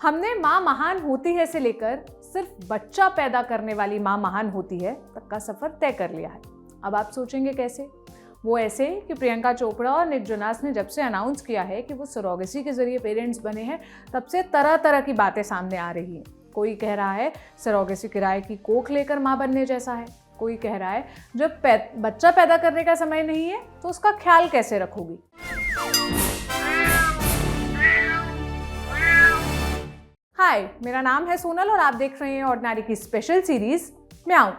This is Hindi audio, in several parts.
हमने माँ महान होती है से लेकर सिर्फ बच्चा पैदा करने वाली माँ महान होती है तक का सफर तय कर लिया है। अब आप सोचेंगे कैसे? वो ऐसे कि प्रियंका चोपड़ा और निक जोनास ने जब से अनाउंस किया है कि वो सरोगेसी के जरिए पेरेंट्स बने हैं, तब से तरह तरह की बातें सामने आ रही हैं। कोई कह रहा है सरोगेसी किराए की कोख लेकर माँ बनने जैसा है। कोई कह रहा है जब बच्चा पैदा करने का समय नहीं है तो उसका ख्याल कैसे रखोगी। हाय, मेरा नाम है सोनल और आप देख रहे हैं ऑर्डिनरी की स्पेशल सीरीज म्याऊं।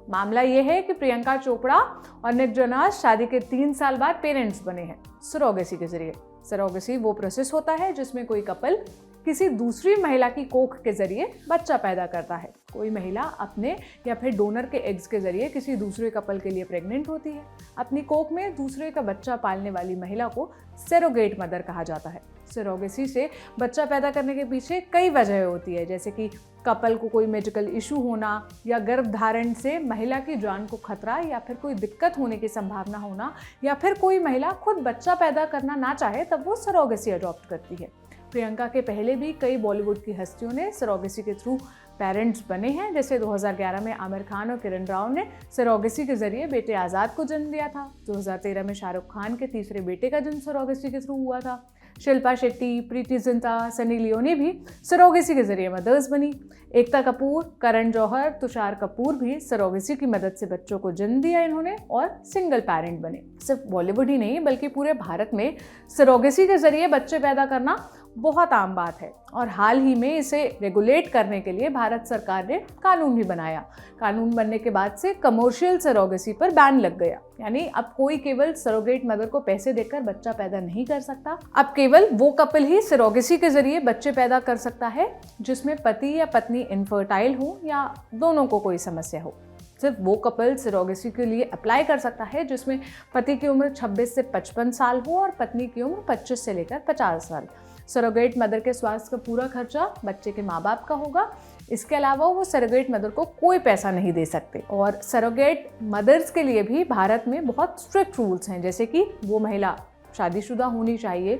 मामला ये है कि प्रियंका चोपड़ा और निक जोनास शादी के 3 साल बाद पेरेंट्स बने हैं सरोगेसी के जरिए। सरोगेसी वो प्रोसेस होता है जिसमें कोई कपल किसी दूसरी महिला की कोख के जरिए बच्चा पैदा करता है। कोई महिला अपने या फिर डोनर के एग्स के जरिए किसी दूसरे कपल के लिए प्रेग्नेंट होती है। अपनी कोख में दूसरे का बच्चा पालने वाली महिला को सरोगेट मदर कहा जाता है। सरोगेसी से बच्चा पैदा करने के पीछे कई वजह होती है, जैसे कि कपल को कोई मेडिकल इशू होना या गर्भधारण से महिला की जान को खतरा या फिर कोई दिक्कत होने की संभावना होना, या फिर कोई महिला खुद बच्चा पैदा करना ना चाहे तब वो सरोगेसी अडॉप्ट करती है। प्रियंका के पहले भी कई बॉलीवुड की हस्तियों ने सरोगेसी के थ्रू पेरेंट्स बने हैं, जैसे 2011 में आमिर खान और किरण राव ने सरोगेसी के जरिए बेटे आज़ाद को जन्म दिया था। 2013 में शाहरुख खान के तीसरे बेटे का जन्म सरोगेसी के थ्रू हुआ था। शिल्पा शेट्टी, प्रीति जिंटा, सनी लियोनी भी सरोगेसी के जरिए मदर्स बनी। एकता कपूर, करण जौहर, तुषार कपूर भी सरोगेसी की मदद से बच्चों को जन्म दिया इन्होंने और सिंगल पेरेंट बने। सिर्फ बॉलीवुड ही नहीं बल्कि पूरे भारत में सरोगेसी के जरिए बच्चे पैदा करना बहुत आम बात है और हाल ही में इसे रेगुलेट करने के लिए भारत सरकार ने कानून भी बनाया। कानून बनने के बाद से कमर्शियल सरोगेसी पर बैन लग गया, यानी अब कोई केवल सरोगेट मदर को पैसे देकर बच्चा पैदा नहीं कर सकता। अब केवल वो कपल ही सरोगेसी के जरिए बच्चे पैदा कर सकता है जिसमें पति या पत्नी इनफर्टाइल हो या दोनों को कोई समस्या हो। सिर्फ वो कपल सरोगेसी के लिए अप्लाई कर सकता है जिसमें पति की उम्र 26 से 55 साल हो और पत्नी की उम्र 25 से लेकर 50 साल। सरोगेट मदर के स्वास्थ्य का पूरा खर्चा बच्चे के माँ बाप का होगा। इसके अलावा वो सरोगेट मदर को कोई पैसा नहीं दे सकते। और सरोगेट मदर्स के लिए भी भारत में बहुत स्ट्रिक्ट रूल्स हैं, जैसे कि वो महिला शादीशुदा होनी चाहिए,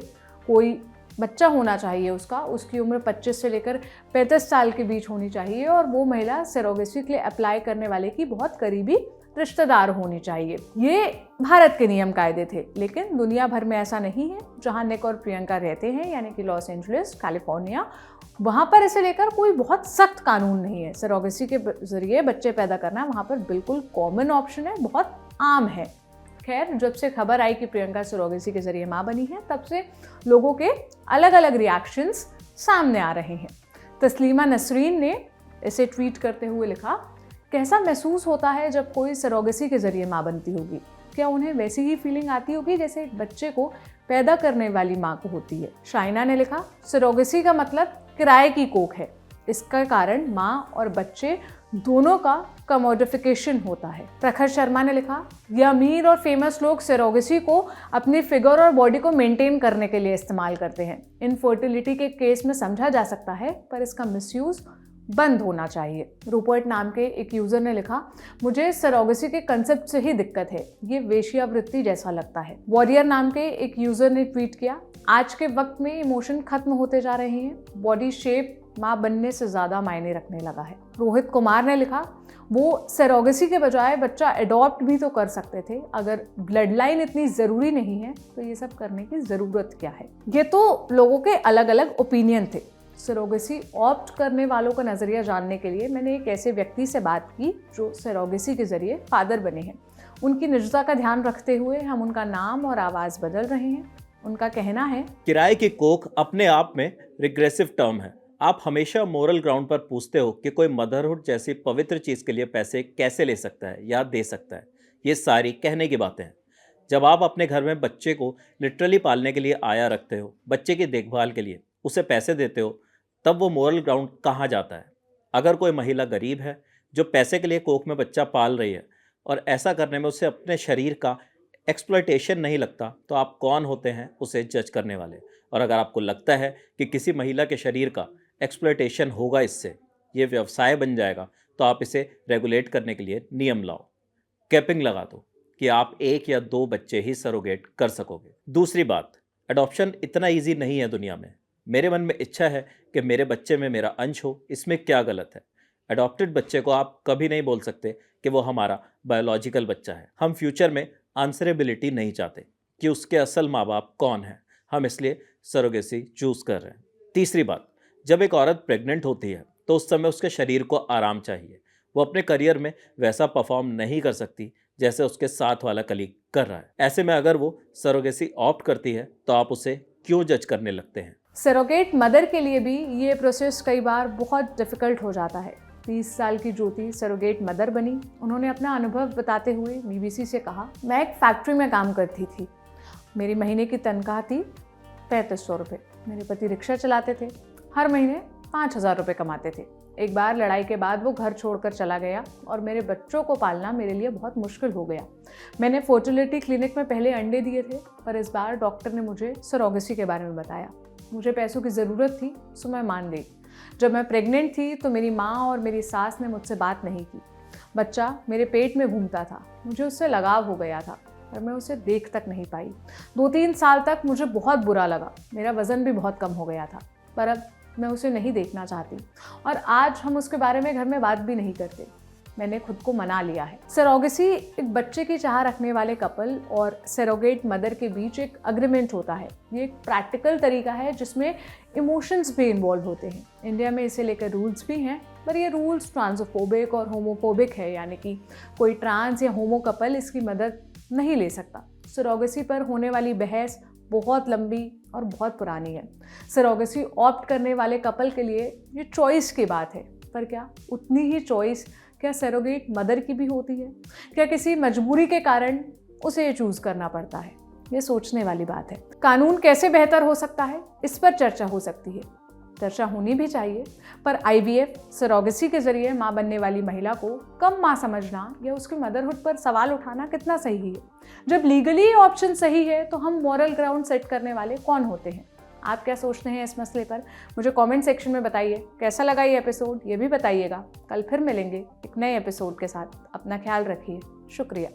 कोई बच्चा होना चाहिए उसकी उम्र 25 से लेकर 35 साल के बीच होनी चाहिए और वो महिला सरोगेसी के लिए अप्लाई करने वाले की बहुत करीबी रिश्तेदार होनी चाहिए। ये भारत के नियम कायदे थे, लेकिन दुनिया भर में ऐसा नहीं है। जहां निक और प्रियंका रहते हैं, यानी कि लॉस एंजलिस, कैलिफोर्निया, वहां पर इसे लेकर कोई बहुत सख्त कानून नहीं है। सरोगेसी के जरिए बच्चे पैदा करना वहां पर बिल्कुल कॉमन ऑप्शन है, बहुत आम है। खैर, जब से खबर आई कि प्रियंका सरोगेसी के जरिए माँ बनी है, तब से लोगों के अलग अलग रिएक्शंस सामने आ रहे हैं। तस्लीमा नसरीन ने इसे ट्वीट करते हुए लिखा, कैसा महसूस होता है जब कोई सरोगेसी के जरिए माँ बनती होगी? क्या उन्हें वैसी ही फीलिंग आती होगी जैसे एक बच्चे को पैदा करने वाली माँ को होती है? शाइना ने लिखा, सरोगेसी का मतलब किराए की कोख है। इसका कारण माँ और बच्चे दोनों का कमोडिफिकेशन होता है। प्रखर शर्मा ने लिखा, ये अमीर और फेमस लोग सरोगेसी को अपनी फिगर और बॉडी को मेंटेन करने के लिए इस्तेमाल करते हैं। इनफर्टिलिटी के केस में समझा जा सकता है, पर इसका मिसयूज बंद होना चाहिए। रूपर्ट नाम के एक यूज़र ने लिखा, मुझे सरोगेसी के कंसेप्ट से ही दिक्कत है, ये वेश्यावृत्ति जैसा लगता है। वॉरियर नाम के एक यूज़र ने ट्वीट किया, आज के वक्त में इमोशन खत्म होते जा रहे हैं, बॉडी शेप माँ बनने से ज़्यादा मायने रखने लगा है। रोहित कुमार ने लिखा, वो सरोगेसी के बजाय बच्चा अडॉप्ट भी तो कर सकते थे। अगर ब्लड लाइन इतनी ज़रूरी नहीं है तो ये सब करने की ज़रूरत क्या है? ये तो लोगों के अलग अलग ओपिनियन थे। सरोगेसी ऑप्ट करने वालों का नज़रिया जानने के लिए मैंने एक ऐसे व्यक्ति से बात की जो सरोगेसी के जरिए फादर बने हैं। उनकी निजता का ध्यान रखते हुए हम उनका नाम और आवाज़ बदल रहे हैं। उनका कहना है, किराए की कोख अपने आप में रिग्रेसिव टर्म है। आप हमेशा मोरल ग्राउंड पर पूछते हो कि कोई मदरहुड जैसी पवित्र चीज़ के लिए पैसे कैसे ले सकता है या दे सकता है। ये सारी कहने की बातें हैं। जब आप अपने घर में बच्चे को लिटरली पालने के लिए आया रखते हो, बच्चे की देखभाल के लिए उसे पैसे देते हो, तब वो मोरल ग्राउंड कहाँ जाता है? अगर कोई महिला गरीब है जो पैसे के लिए कोख में बच्चा पाल रही है और ऐसा करने में उसे अपने शरीर का एक्सप्लॉयटेशन नहीं लगता, तो आप कौन होते हैं उसे जज करने वाले? और अगर आपको लगता है कि किसी महिला के शरीर का एक्सप्लॉयटेशन होगा, इससे ये व्यवसाय बन जाएगा, तो आप इसे रेगुलेट करने के लिए नियम लाओ, कैपिंग लगा दो कि आप 1 या 2 बच्चे ही सरोगेट कर सकोगे। दूसरी बात, अडॉप्शन इतना ईजी नहीं है दुनिया में। मेरे मन में इच्छा है कि मेरे बच्चे में मेरा अंश हो, इसमें क्या गलत है? अडॉप्टेड बच्चे को आप कभी नहीं बोल सकते कि वो हमारा बायोलॉजिकल बच्चा है। हम फ्यूचर में आंसरेबिलिटी नहीं चाहते कि उसके असल माँ बाप कौन हैं। हम इसलिए सरोगेसी चूज कर रहे हैं। तीसरी बात, जब एक औरत प्रेग्नेंट होती है तो उस समय उसके शरीर को आराम चाहिए। वो अपने करियर में वैसा परफॉर्म नहीं कर सकती जैसे उसके साथ वाला कलीग कर रहा है। ऐसे में अगर वो सरोगेसी ऑप्ट करती है तो आप उसे क्यों जज करने लगते हैं? सरोगेट मदर के लिए भी ये प्रोसेस कई बार बहुत डिफ़िकल्ट हो जाता है। 30 साल की ज्योति सरोगेट मदर बनी। उन्होंने अपना अनुभव बताते हुए बीबीसी से कहा, मैं एक फैक्ट्री में काम करती थी। मेरी महीने की तनख्वाह थी 3500 रुपये। मेरे पति रिक्शा चलाते थे, हर महीने 5000 रुपये कमाते थे। एक बार लड़ाई के बाद वो घर छोड़कर चला गया और मेरे बच्चों को पालना मेरे लिए बहुत मुश्किल हो गया। मैंने फर्टिलिटी क्लिनिक में पहले अंडे दिए थे, पर इस बार डॉक्टर ने मुझे सरोगेसी के बारे में बताया। मुझे पैसों की ज़रूरत थी, सो मैं मान गई। जब मैं प्रेग्नेंट थी तो मेरी माँ और मेरी सास ने मुझसे बात नहीं की। बच्चा मेरे पेट में घूमता था, मुझे उससे लगाव हो गया था, पर मैं उसे देख तक नहीं पाई। 2-3 साल तक मुझे बहुत बुरा लगा। मेरा वज़न भी बहुत कम हो गया था, पर अब मैं उसे नहीं देखना चाहती और आज हम उसके बारे में घर में बात भी नहीं करते। मैंने खुद को मना लिया है। सरोगेसी एक बच्चे की चाह रखने वाले कपल और सरोगेट मदर के बीच एक अग्रीमेंट होता है। ये एक प्रैक्टिकल तरीका है जिसमें इमोशंस भी इन्वॉल्व होते हैं। इंडिया में इसे लेकर रूल्स भी हैं, पर ये रूल्स ट्रांसफोबिक और होमोफोबिक है, यानी कि कोई ट्रांस या होमो कपल इसकी मदद नहीं ले सकता। सरोगेसी पर होने वाली बहस बहुत लंबी और बहुत पुरानी है। सरोगेसी ऑप्ट करने वाले कपल के लिए ये चॉइस की बात है, पर क्या उतनी ही चॉइस क्या सरोगेट मदर की भी होती है? क्या किसी मजबूरी के कारण उसे ये चूज करना पड़ता है? ये सोचने वाली बात है। कानून कैसे बेहतर हो सकता है, इस पर चर्चा हो सकती है। चर्चा होनी भी चाहिए, पर आईवीएफ सरोगेसी के जरिए माँ बनने वाली महिला को कम माँ समझना या उसकी मदरहुड पर सवाल उठाना कितना सही है? जब लीगली ऑप्शन सही है तो हम मॉरल ग्राउंड सेट करने वाले कौन होते हैं? आप क्या सोचते हैं इस मसले पर? मुझे कमेंट सेक्शन में बताइए। कैसा लगा ये एपिसोड ये भी बताइएगा। कल फिर मिलेंगे एक नए एपिसोड के साथ। अपना ख्याल रखिए। शुक्रिया।